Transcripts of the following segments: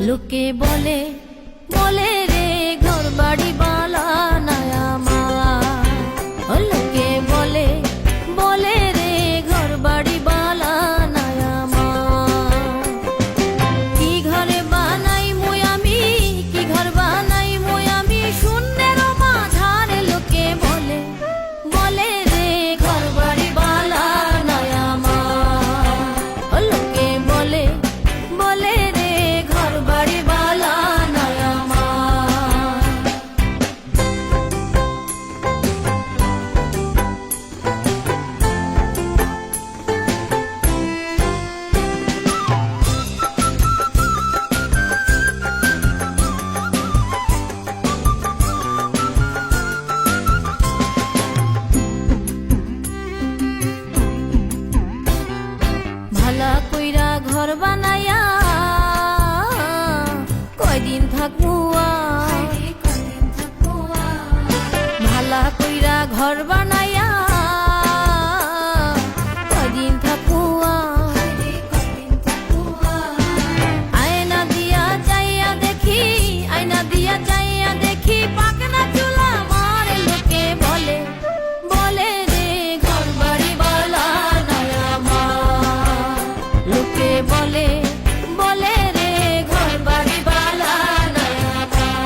লোকে বলে বলে রে ঘর বাড়ি বালা নাই আমার। লোকে বলে বলে রে ঘর বাড়ি বালা নাই আমার। কি ঘরে বানাই মুই আমি, কি ঘর বানাই মুই আমি, শূন্যের মাঝারে লোকে বলে বলে রে ঘর বাড়ি বালা নাই আমার। লোকে বলে বলে রে ঘর বাড়ি বালা নাই আমার। ভালা কইরা ঘর বানায়া কয়দিন থাকবো ভালা কইরা ঘর বানায়া কয়দিন থাকবো আয়না দিয়া যাইয়া দেখি, আয়না দিয়া যাইয়া দেখি পাকনা চুলা মারে। লোকে বলে বলে রে ঘর বাড়ি বালা নাই আমার। লোকে বলে বলে রে ঘর বাড়ি বালা নাই আমার।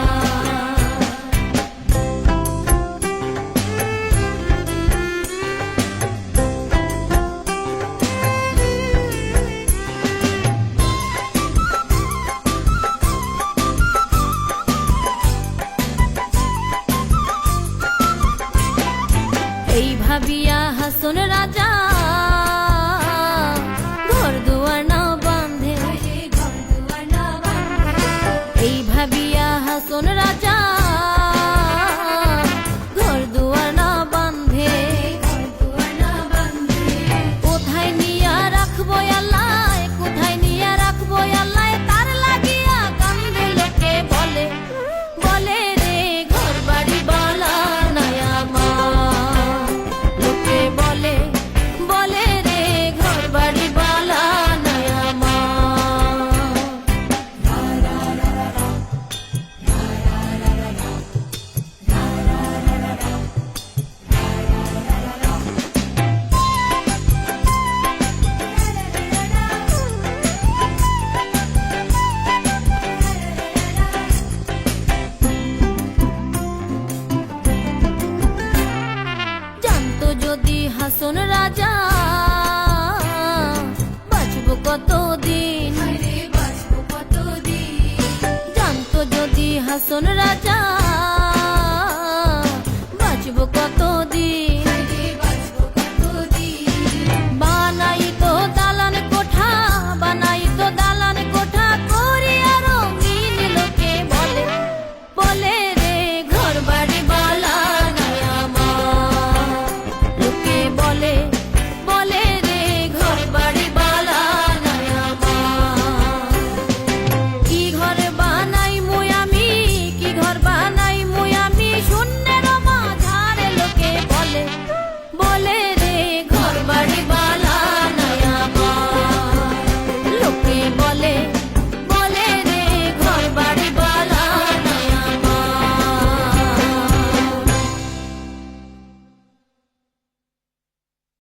এই ভাবিয়া হাসন রাজা ঘর দুয়ার না বাঁধে। এই ভাবিয়া হাসন রাজা ঘর দুয়ার না বাঁধে। কোথায় নিয়া রাখবো আল্লাহ, কোথায় নিয়া রাখবো আল্লাহ, তার লাগিয়া কান্দে। লোকে বলে বলে রে ঘর বাড়ি বালা নাই আমার। লোকে বলে বলে রে ঘর বাড়ি বালা নাই আমার। জানতো যদি হাসন রাজা বাঁচবো কতদিন, জানতো যদি হাসন রাজা বাঁচবো কতদিন।